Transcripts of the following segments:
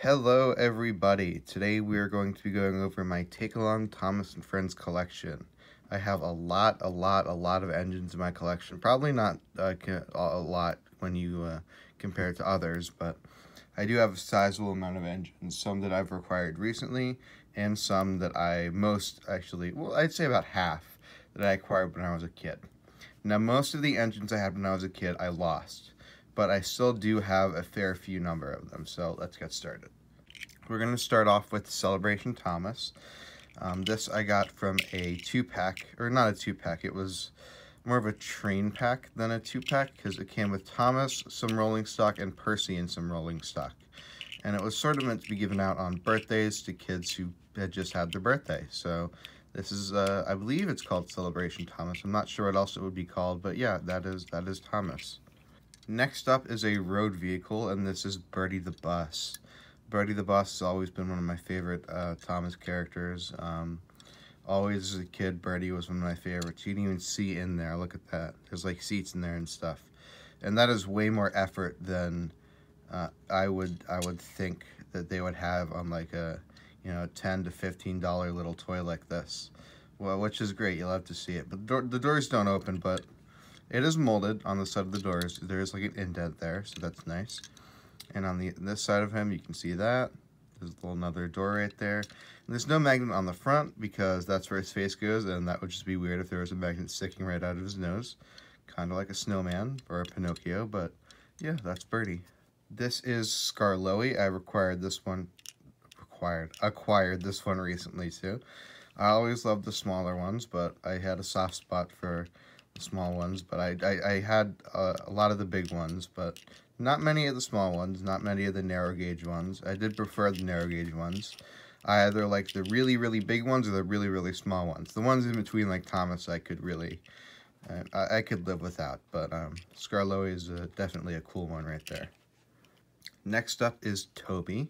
Hello everybody, today we are going to be going over my Take Along Thomas & Friends collection. I have a lot of engines in my collection. Probably not a lot when you compare it to others, but I do have a sizable amount of engines. Some that I've acquired recently, and some that I'd say about half that I acquired when I was a kid. Now, most of the engines I had when I was a kid, I lost, but I still do have a fair few number of them, so let's get started. We're going to start off with Celebration Thomas. This I got from a 2-pack, or not a 2-pack, it was more of a train pack than a 2-pack, because it came with Thomas, some rolling stock, and Percy in some rolling stock. And it was sort of meant to be given out on birthdays to kids who had just had their birthday. So this is, I believe it's called Celebration Thomas. I'm not sure what else it would be called, but yeah, that is Thomas. Next up is a road vehicle, and this is Bertie the Bus. Bertie the Bus has always been one of my favorite Thomas characters. Always as a kid, Bertie was one of my favorites. You can even see in there, look at that. There's like seats in there and stuff. And that is way more effort than I would think that they would have on like a, $10 to $15 little toy like this. Well, which is great, you'll have to see it. But the doors don't open, but it is molded on the side of the doors. There is like an indent there, so that's nice. And on this side of him, you can see that. There's another door right there. And there's no magnet on the front because that's where his face goes, and that would just be weird if there was a magnet sticking right out of his nose. Kind of like a snowman or a Pinocchio, but yeah, that's Bertie. This is Skarloey. I acquired this one recently too. I always loved the smaller ones, but I had a soft spot for the small ones. But I had a lot of the big ones, but not many of the small ones, not many of the narrow gauge ones. I did prefer the narrow gauge ones. I either like the really big ones or the really small ones. The ones in between, like Thomas, I could really, I could live without. But Skarloey is definitely a cool one right there. Next up is Toby.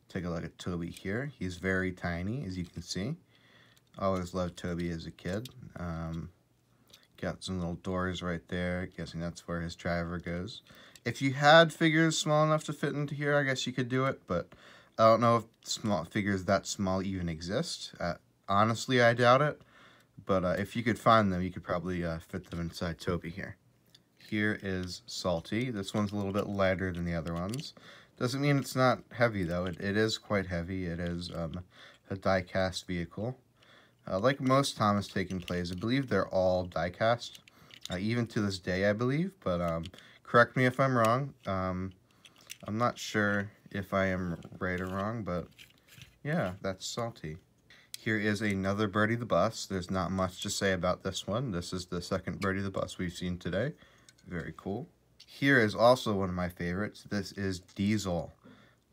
Take a look at Toby here. He's very tiny, as you can see. Always loved Toby as a kid. Got some little doors right there. Guessing that's where his driver goes. If you had figures small enough to fit into here, I guess you could do it, but I don't know if small figures that small even exist. Honestly, I doubt it, but if you could find them, you could probably fit them inside Toby here. Here is Salty. This one's a little bit lighter than the other ones. Doesn't mean it's not heavy, though. It is quite heavy. It is a die-cast vehicle. Like most Thomas Take plays, I believe they're all die-cast, even to this day, I believe, but correct me if I'm wrong. I'm not sure if I am right or wrong, but yeah, that's Salty. Here is another Bertie the Bus. There's not much to say about this one. This is the second Bertie the Bus we've seen today. Very cool. Here is also one of my favorites. This is Diesel.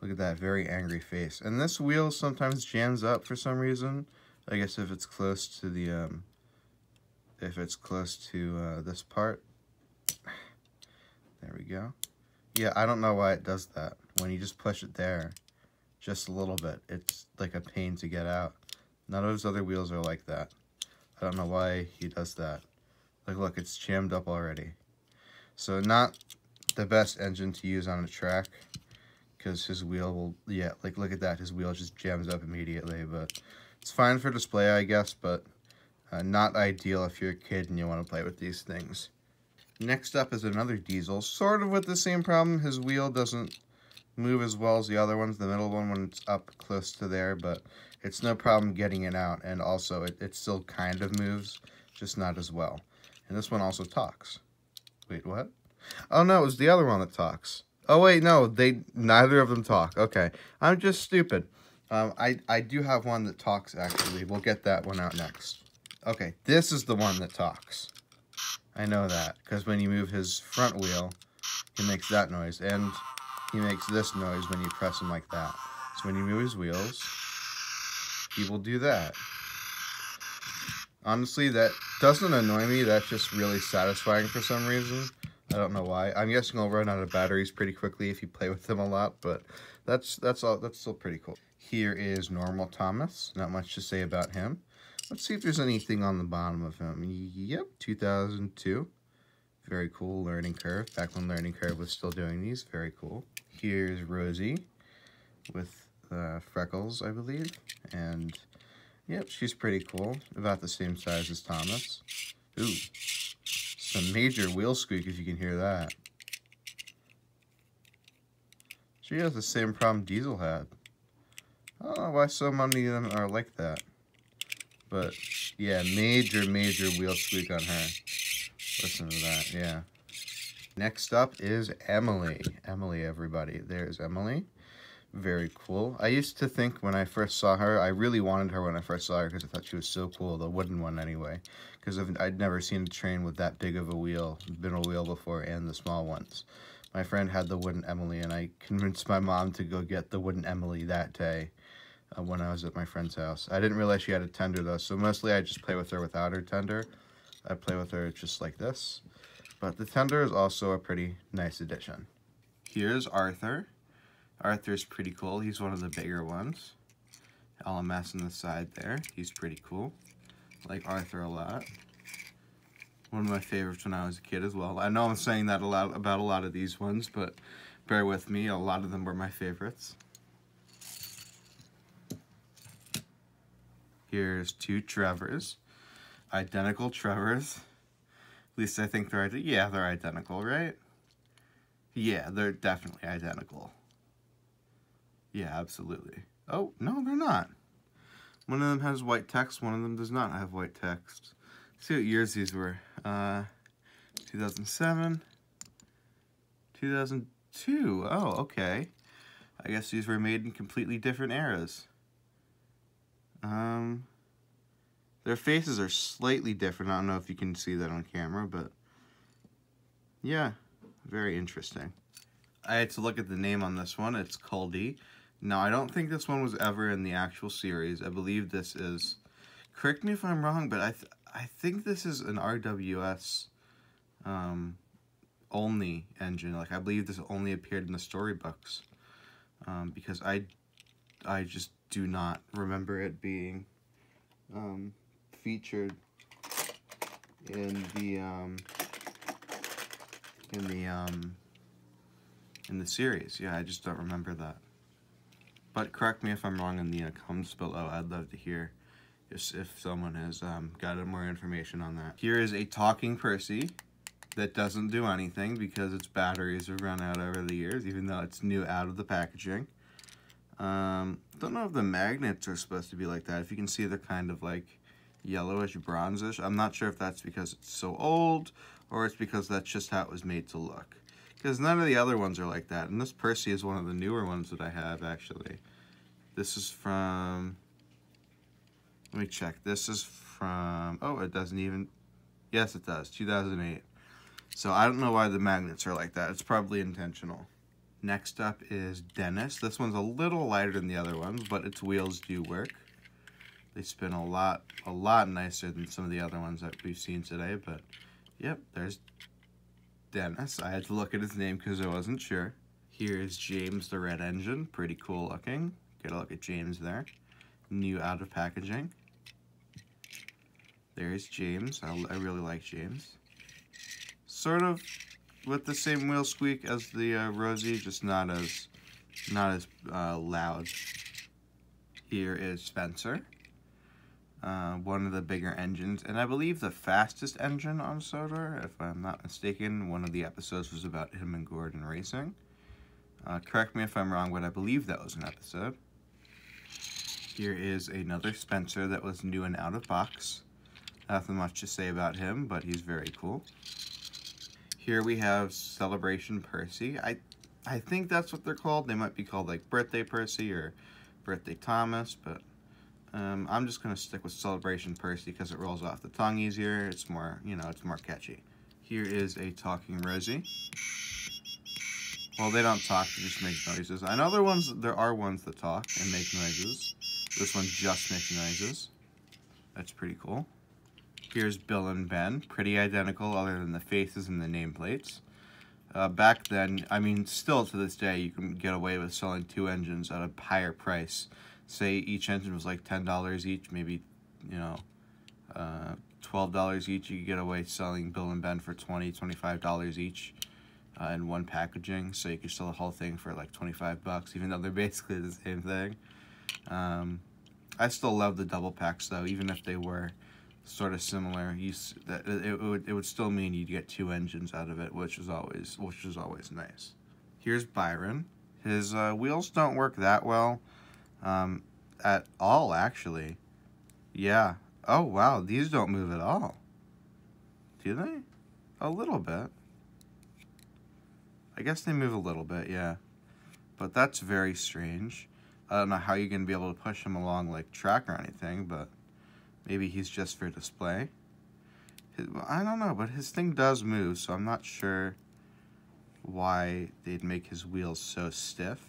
Look at that very angry face. And this wheel sometimes jams up for some reason. I guess if it's close to the this part. There we go. Yeah, I don't know why it does that. When you just push it there, just a little bit, it's like a pain to get out. None of his other wheels are like that. I don't know why he does that. Like, look, it's jammed up already. So not the best engine to use on a track, because his wheel will, yeah, like, look at that. His wheel just jams up immediately, but it's fine for display, I guess, but not ideal if you're a kid and you want to play with these things. Next up is another Diesel, sort of with the same problem. His wheel doesn't move as well as the other ones, the middle one when it's up close to there, but it's no problem getting it out, and also it still kind of moves, just not as well. And this one also talks. Wait, what? Oh no, it was the other one that talks. Oh wait, no, neither of them talk. Okay, I'm just stupid. I do have one that talks, actually. We'll get that one out next. Okay, this is the one that talks. I know that, because when you move his front wheel, he makes that noise, and he makes this noise when you press him like that. So when you move his wheels, he will do that. Honestly, that doesn't annoy me, that's just really satisfying for some reason. I don't know why. I'm guessing I'll run out of batteries pretty quickly if you play with them a lot, but that's still pretty cool. Here is Normal Thomas. Not much to say about him. Let's see if there's anything on the bottom of him. Yep, 2002. Very cool. Learning Curve. Back when Learning Curve was still doing these. Very cool. Here's Rosie. with freckles, I believe. And, yep, she's pretty cool. About the same size as Thomas. Ooh, some major wheel squeak if you can hear that. She has the same problem Diesel had. I don't know why so many of them are like that. But, yeah, major wheel squeak on her. Listen to that, yeah. Next up is Emily. Emily, everybody. There's Emily. Very cool. I used to think when I first saw her, I really wanted her when I first saw her because I thought she was so cool, the wooden one anyway. Because I'd never seen a train with that big of a wheel, been a wheel before, and the small ones. My friend had the wooden Emily, and I convinced my mom to go get the wooden Emily that day when I was at my friend's house. I didn't realize she had a tender, though, so mostly I just play with her without her tender. I play with her just like this. But the tender is also a pretty nice addition. Here's Arthur. Arthur's pretty cool. He's one of the bigger ones. LMS on the side there. He's pretty cool. I like Arthur a lot. One of my favorites when I was a kid as well. I know I'm saying that a lot about a lot of these ones, but bear with me. A lot of them were my favorites. Here's two Trevors. Identical Trevors. At least I think they're identical. Yeah, they're identical, right? Yeah, they're definitely identical. Yeah, absolutely. Oh, no, they're not. One of them has white text, one of them does not have white text. Let's see what years these were. 2007, 2002. Oh, okay. I guess these were made in completely different eras. Their faces are slightly different. I don't know if you can see that on camera, but yeah, very interesting. I had to look at the name on this one. It's Culdee. Now, I don't think this one was ever in the actual series. I believe this is, correct me if I'm wrong, but I think this is an RWS only engine. Like, I believe this only appeared in the storybooks because I just do not remember it being featured in the series. Yeah, I just don't remember that. But correct me if I'm wrong in the comments below. I'd love to hear if someone has got more information on that. Here is a talking Percy that doesn't do anything because its batteries have run out over the years, even though it's new out of the packaging. Don't know if the magnets are supposed to be like that. If you can see, they're kind of like yellowish, bronzish. I'm not sure if that's because it's so old or it's because that's just how it was made to look. Because none of the other ones are like that. And this Percy is one of the newer ones that I have, actually. This is from... Let me check. This is from... Oh, it doesn't even... Yes, it does. 2008. So I don't know why the magnets are like that. It's probably intentional. Next up is Dennis. This one's a little lighter than the other ones, but its wheels do work. They spin a lot nicer than some of the other ones that we've seen today. But, yep, there's Dennis. I had to look at his name because I wasn't sure. Here is James the Red Engine. Pretty cool looking. Get a look at James there. New out of packaging. There's James. I really like James. Sort of with the same wheel squeak as the Rosie, just not as loud. Here is Spencer. One of the bigger engines, and I believe the fastest engine on Sodor, if I'm not mistaken. One of the episodes was about him and Gordon racing. Correct me if I'm wrong, but I believe that was an episode. Here is another Spencer that was new and out of box. Nothing much to say about him, but he's very cool. Here we have Celebration Percy. I think that's what they're called. They might be called like Birthday Percy or Birthday Thomas, but I'm just going to stick with Celebration Percy because it rolls off the tongue easier. It's more, you know, it's more catchy. Here is a talking Rosie. Well, they don't talk, they just make noises. I know there are ones that talk and make noises. This one just makes noises. That's pretty cool. Here's Bill and Ben. Pretty identical other than the faces and the nameplates. Back then, I mean, still to this day, you can get away with selling two engines at a higher price. Say each engine was like $10 each, maybe, you know, $12 each. You could get away selling Bill and Ben for $20, $25 each. in one packaging, so you can sell the whole thing for like 25 bucks, even though they're basically the same thing. I still love the double packs though, even if they were sort of similar. It would still mean you'd get 2 engines out of it, which was always nice. Here's Byron. His wheels don't work that well at all, actually. Yeah. Oh wow, these don't move at all. Do they? A little bit. I guess they move a little bit, yeah. But that's very strange. I don't know how you're going to be able to push him along like track or anything, but maybe he's just for display. I don't know, but his thing does move, so I'm not sure why they'd make his wheels so stiff.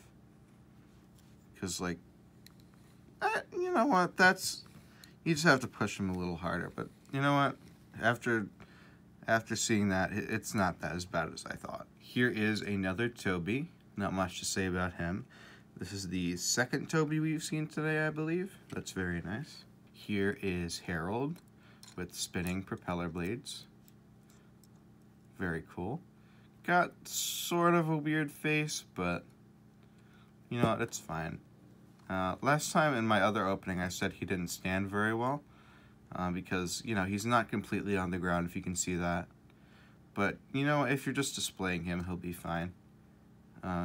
Because, like, you know what, you just have to push him a little harder. But you know what, after seeing that, it's not that as bad as I thought. Here is another Toby. Not much to say about him. This is the second Toby we've seen today, I believe. That's very nice. Here is Harold with spinning propeller blades. Very cool. Got sort of a weird face, but you know what, it's fine. Last time in my other opening, I said he didn't stand very well because, you know, he's not completely on the ground, if you can see that. But, you know, if you're just displaying him, he'll be fine.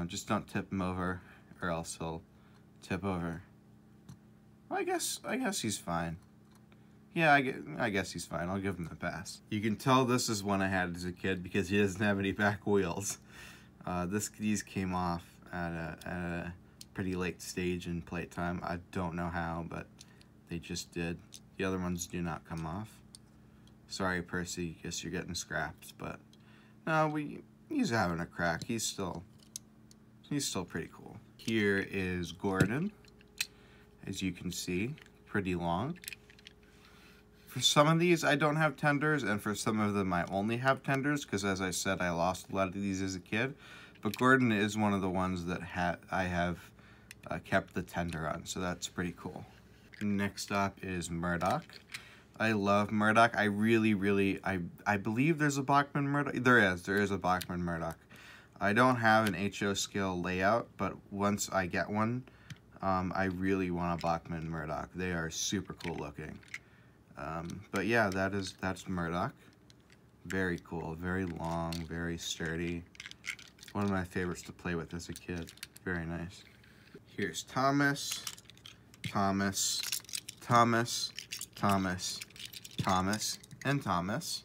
Just don't tip him over, or else he'll tip over. Well, I guess he's fine. Yeah, I guess he's fine. I'll give him a pass. You can tell this is one I had as a kid because he doesn't have any back wheels. These came off at a pretty late stage in playtime. I don't know how, but they just did. The other ones do not come off. Sorry, Percy. Guess you're getting scrapped, but no, he's having a crack. He's still pretty cool. Here is Gordon. As you can see, pretty long. For some of these, I don't have tenders, and for some of them, I only have tenders, because as I said, I lost a lot of these as a kid. But Gordon is one of the ones that I have kept the tender on, so that's pretty cool. Next up is Murdoch. I love Murdoch. I believe there's a Bachmann Murdoch. There is a Bachmann Murdoch. I don't have an HO scale layout, but once I get one, I really want a Bachmann Murdoch. They are super cool looking. But yeah, that's Murdoch. Very cool, very long, very sturdy. One of my favorites to play with as a kid. Very nice. Here's Thomas, Thomas, Thomas, Thomas, Thomas, and Thomas.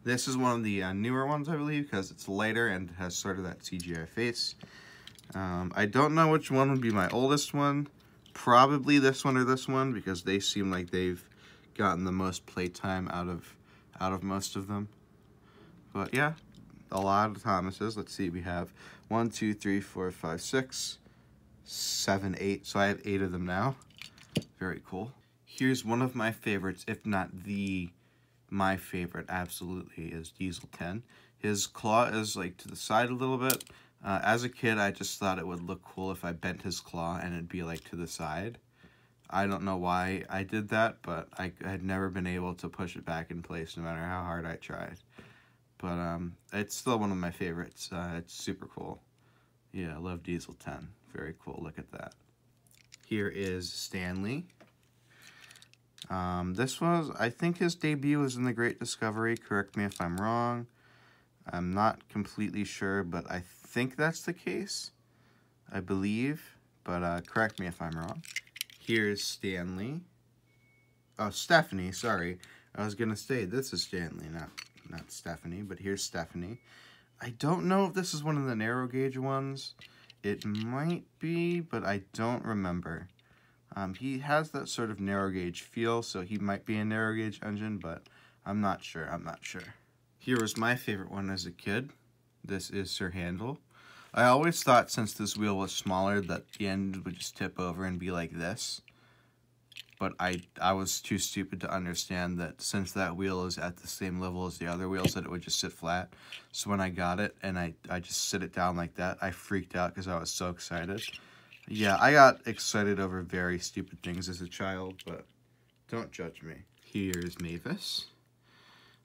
This is one of the newer ones, I believe, because it's lighter and has sort of that CGI face. I don't know which one would be my oldest one. Probably this one or this one, because they seem like they've gotten the most playtime out of most of them. But yeah, a lot of Thomases. Let's see, we have 1, 2, 3, 4, 5, 6, 7, 8. So I have 8 of them now. Very cool. Here's one of my favorites, if not my favorite, absolutely, is Diesel 10. His claw is like to the side a little bit. As a kid, I just thought it would look cool if I bent his claw and it'd be like to the side. I don't know why I did that, but I had never been able to push it back in place no matter how hard I tried. But it's still one of my favorites. It's super cool. Yeah, I love Diesel 10. Very cool. Look at that. Here is Stanley. I think his debut was in The Great Discovery. Correct me if I'm wrong. I'm not completely sure, but I think that's the case. I believe, but correct me if I'm wrong. Here's Stanley. Oh, Stephanie, sorry. I was gonna say, this is Stanley, not Stephanie, but here's Stephanie. I don't know if this is one of the narrow gauge ones. It might be, but I don't remember. He has that sort of narrow gauge feel, so he might be a narrow gauge engine, but I'm not sure. Here was my favorite one as a kid. This is Sir Handel. I always thought since this wheel was smaller that the end would just tip over and be like this. But I was too stupid to understand that since that wheel is at the same level as the other wheels, that it would just sit flat. So when I got it and I just sit it down like that, I freaked out because I was so excited. Yeah, I got excited over very stupid things as a child, but don't judge me. Here's Mavis.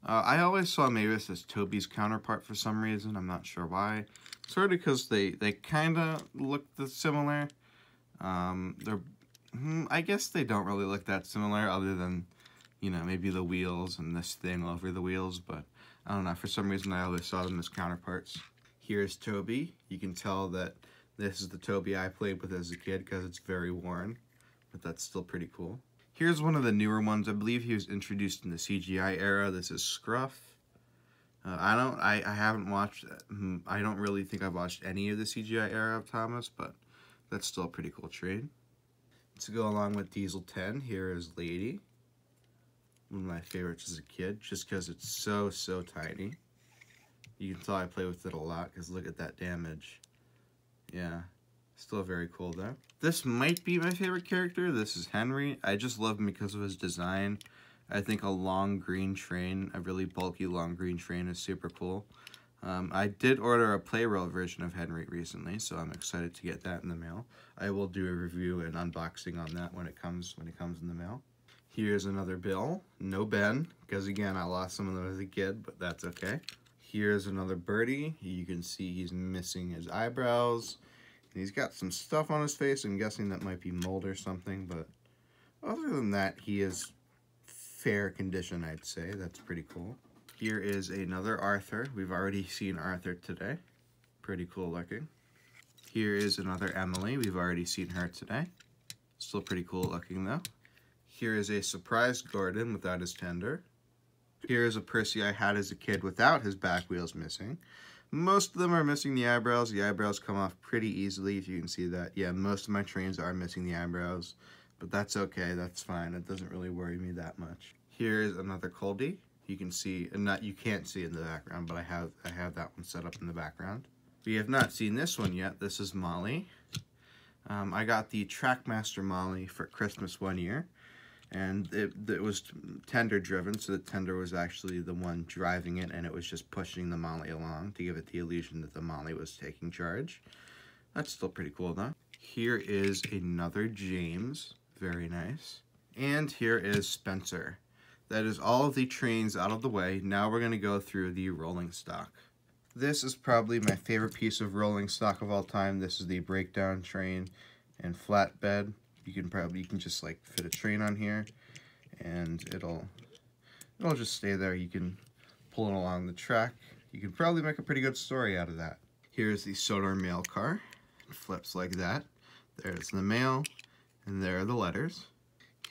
I always saw Mavis as Toby's counterpart for some reason. I'm not sure why. Sort of because they kind of look similar. I guess they don't really look that similar other than, you know, maybe the wheels and this thing over the wheels. But I don't know. For some reason, I always saw them as counterparts. Here's Toby. You can tell that this is the Toby I played with as a kid because it's very worn. But that's still pretty cool. Here's one of the newer ones. I believe he was introduced in the CGI era. This is Scruff. I haven't watched, I don't really think I've watched any of the CGI era of Thomas, but that's still a pretty cool trade. To go along with Diesel 10, here is Lady. One of my favorites as a kid, just because it's so tiny. You can tell I play with it a lot, because look at that damage. Yeah. Still very cool though. This might be my favorite character. This is Henry. I just love him because of his design. I think a long green train, a really bulky long green train is super cool. I did order a Playroll version of Henry recently, so I'm excited to get that in the mail. I will do a review and unboxing on that when it comes in the mail. Here's another Bill. No Ben, because again, I lost some of them as a kid, but that's okay. Here's another Birdie. You can see he's missing his eyebrows. He's got some stuff on his face. I'm guessing that might be mold or something, but other than that, he is fair condition, I'd say. That's pretty cool. Here is another Arthur. We've already seen Arthur today. Pretty cool looking. Here is another Emily. We've already seen her today. Still pretty cool looking though. Here is a surprise Gordon without his tender. Here is a Percy I had as a kid without his back wheels missing. Most of them are missing the eyebrows. The eyebrows come off pretty easily, if you can see that. Yeah, most of my trains are missing the eyebrows, but that's okay. That's fine. It doesn't really worry me that much. Here's another Coldy. You can see, you can't see in the background, but I have that one set up in the background. We have not seen this one yet. This is Molly. I got the Trackmaster Molly for Christmas one year. And it was tender driven, so the tender was actually the one driving it, and it was just pushing the Molly along to give it the illusion that the Molly was taking charge. That's still pretty cool though. Here is another James, very nice. And here is Spencer. That is all of the trains out of the way. Now we're going to go through the rolling stock. This is probably my favorite piece of rolling stock of all time. This is the breakdown train and flatbed. You can just like fit a train on here and it'll just stay there. You can pull it along the track. You can probably make a pretty good story out of that. Here's the Sodor mail car. It flips like that. There's the mail and there are the letters.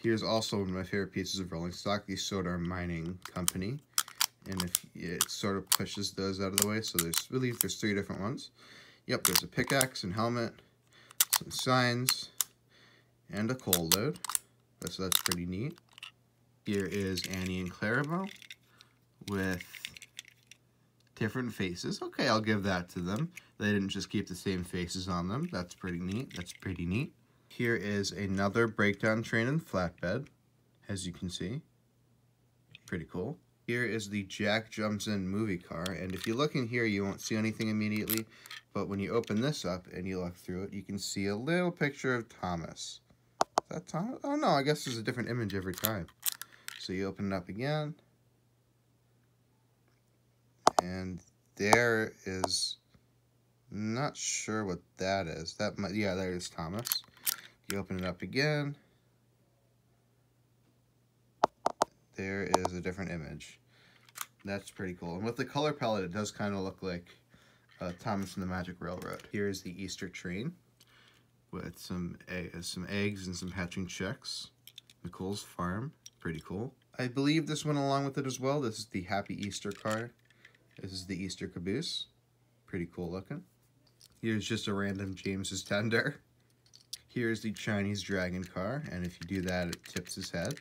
Here's also one of my favorite pieces of rolling stock, the Sodor Mining Company. And if it sort of pushes those out of the way, so there's three different ones. Yep, there's a pickaxe and helmet, some signs, and a coal load. So that's pretty neat. Here is Annie and Clarabelle with different faces. Okay, I'll give that to them. They didn't just keep the same faces on them. That's pretty neat. That's pretty neat. Here is another breakdown train and flatbed, as you can see. Pretty cool. Here is the Jack Jumps In movie car, and if you look in here, you won't see anything immediately, but when you open this up and you look through it, you can see a little picture of Thomas. Is that Thomas? Oh no, I guess there's a different image every time. So you open it up again, and there is, not sure what that is. That might, yeah, there is Thomas. You open it up again, there is a different image. That's pretty cool. And with the color palette, it does kind of look like Thomas and the Magic Railroad. Here's the Easter train with some eggs and some hatching chicks. Nicole's farm, pretty cool. I believe this went along with it as well. This is the Happy Easter car. This is the Easter caboose. Pretty cool looking. Here's just a random James's tender. Here's the Chinese dragon car, and if you do that, it tips his head.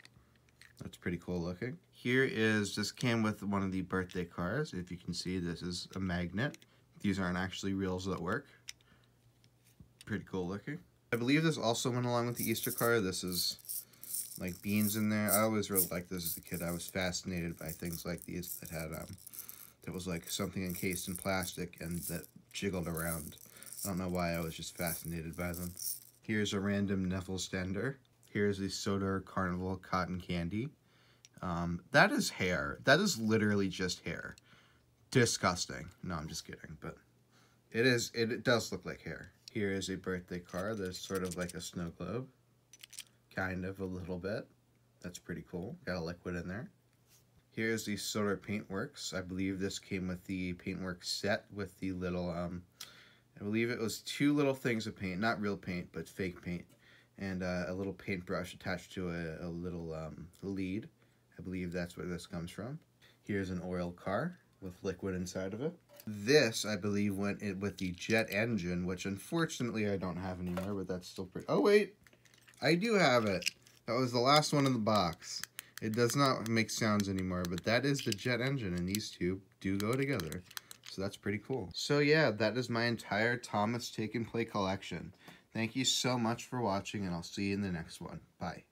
That's pretty cool looking. Here is, this came with one of the birthday cars. If you can see, this is a magnet. These aren't actually reels that work. Pretty cool looking. I believe this also went along with the Easter car. This is like beans in there. I always really liked this as a kid. I was fascinated by things like these that had, that was like something encased in plastic and that jiggled around. I don't know why, I was just fascinated by them. Here's a random Neville Stender. Here's the Sodor Carnival Cotton Candy. That is hair. That is literally just hair. Disgusting. No, I'm just kidding, but it is. It does look like hair. Here is a birthday card that's sort of like a snow globe. Kind of a little bit. That's pretty cool. Got a liquid in there. Here's the Solar Paintworks. I believe this came with the Paintworks set with the little, I believe it was 2 little things of paint. Not real paint, but fake paint. And a little paintbrush attached to a little lead. I believe that's where this comes from. Here's an oil car with liquid inside of it. This, I believe, went in with the jet engine, which unfortunately I don't have anymore, but that's still pretty... Oh, wait! I do have it! That was the last one in the box. It does not make sounds anymore, but that is the jet engine, and these two do go together. So that's pretty cool. So yeah, that is my entire Thomas Take and Play collection. Thank you so much for watching, and I'll see you in the next one. Bye.